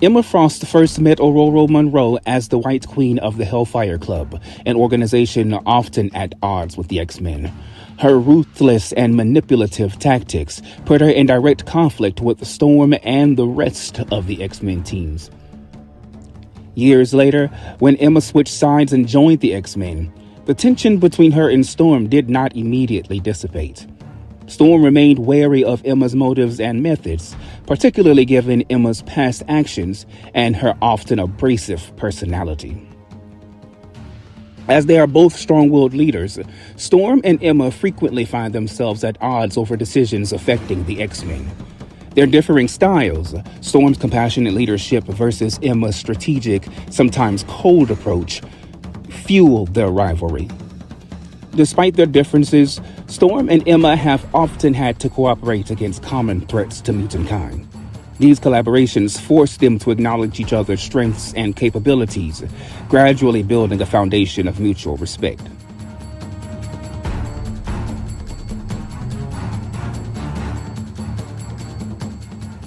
Emma Frost first met Ororo Munroe as the White Queen of the Hellfire Club, an organization often at odds with the X-Men. Her ruthless and manipulative tactics put her in direct conflict with Storm and the rest of the X-Men teams. Years later, when Emma switched sides and joined the X-Men, the tension between her and Storm did not immediately dissipate. Storm remained wary of Emma's motives and methods, particularly given Emma's past actions and her often abrasive personality. As they are both strong-willed leaders, Storm and Emma frequently find themselves at odds over decisions affecting the X-Men. Their differing styles, Storm's compassionate leadership versus Emma's strategic, sometimes cold approach, fuel their rivalry. Despite their differences, Storm and Emma have often had to cooperate against common threats to mutant-kind. These collaborations force them to acknowledge each other's strengths and capabilities, gradually building a foundation of mutual respect.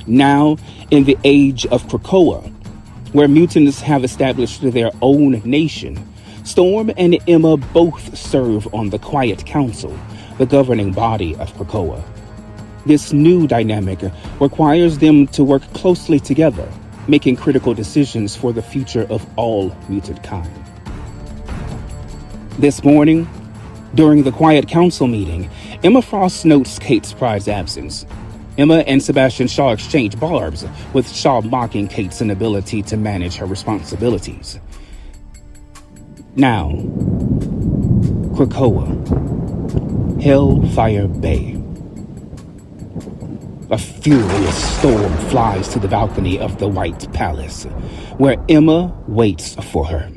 Now, in the age of Krakoa, where mutants have established their own nation, Storm and Emma both serve on the Quiet Council, the governing body of Krakoa. This new dynamic requires them to work closely together, making critical decisions for the future of all mutant-kind. This morning, during the Quiet Council meeting, Emma Frost notes Kate Pryde's absence. Emma and Sebastian Shaw exchange barbs, with Shaw mocking Kate's inability to manage her responsibilities. Now, Krakoa, Hellfire Bay. A furious storm flies to the balcony of the White Palace, where Emma waits for her.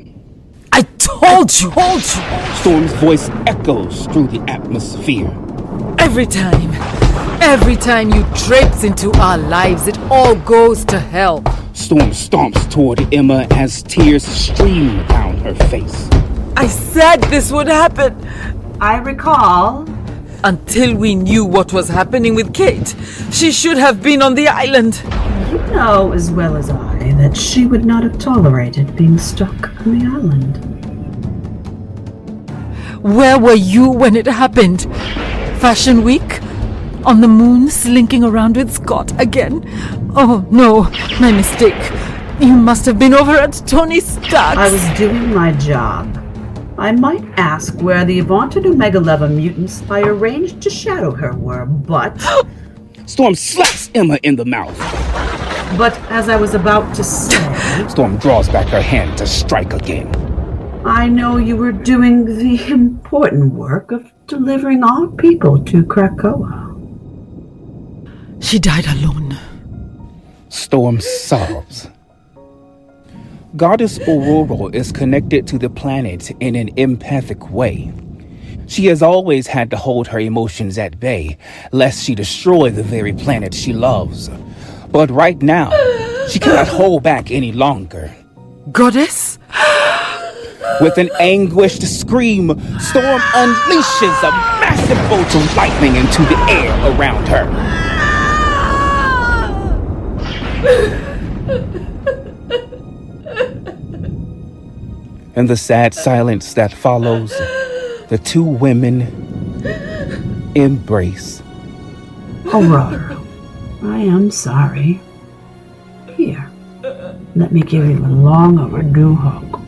I told you! Storm's voice echoes through the atmosphere. Every time you traipse into our lives, it all goes to hell. Storm stomps toward Emma as tears stream down her face. I said this would happen. I recall. Until we knew what was happening with Kate, she should have been on the island. You know as well as I that she would not have tolerated being stuck on the island. Where were you when it happened? Fashion Week? On the moon, slinking around with Scott again? Oh, no, my mistake. You must have been over at Tony Stark's. I was doing my job. I might ask where the vaunted Omega-level mutants I arranged to shadow her were, but... Storm slaps Emma in the mouth. But as I was about to say... Storm draws back her hand to strike again. I know you were doing the important work of delivering our people to Krakoa. She died alone. Storm sobs. Goddess Ororo is connected to the planet in an empathic way. She has always had to hold her emotions at bay, lest she destroy the very planet she loves. But right now, she cannot hold back any longer. Goddess? With an anguished scream, Storm unleashes a massive bolt of lightning into the air around her. In the sad silence that follows, the two women embrace. Ororo, I am sorry. Here, let me give you a long overdue hug.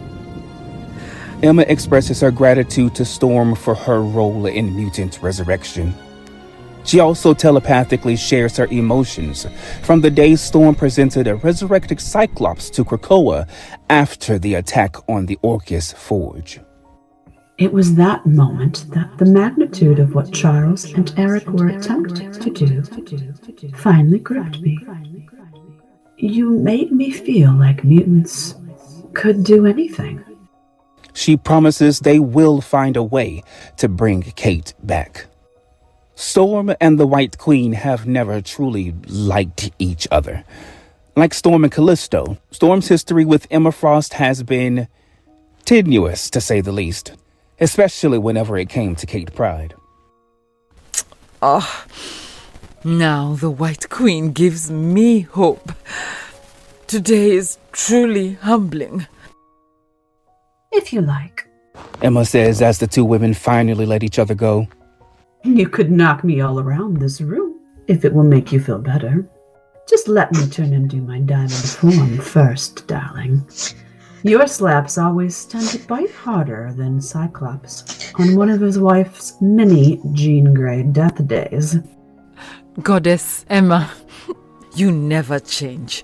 Emma expresses her gratitude to Storm for her role in mutant resurrection. She also telepathically shares her emotions from the day Storm presented a resurrected Cyclops to Krakoa after the attack on the Orcus Forge. It was that moment that the magnitude of what Charles and Eric were attempting to do finally gripped me. You made me feel like mutants could do anything. She promises they will find a way to bring Kate back. Storm and the White Queen have never truly liked each other. Like Storm and Callisto, Storm's history with Emma Frost has been tenuous, to say the least, especially whenever it came to Kate Pryde. Now the White Queen gives me hope. Today is truly humbling. If you like. Emma says as the two women finally let each other go. You could knock me all around this room, if it will make you feel better. Just let me turn into my diamond form first, darling. Your slaps always tend to bite harder than Cyclops on one of his wife's many Jean Grey death days. Goddess Emma, you never change.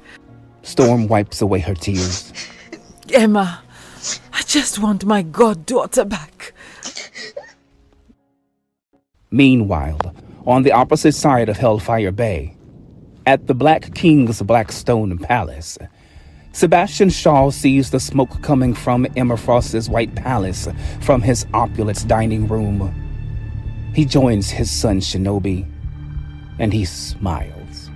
Storm wipes away her tears. Emma, I just want my goddaughter back. Meanwhile, on the opposite side of Hellfire Bay, at the Black King's Blackstone Palace, Sebastian Shaw sees the smoke coming from Emma Frost's White Palace from his opulent dining room. He joins his son Shinobi, and he smiles.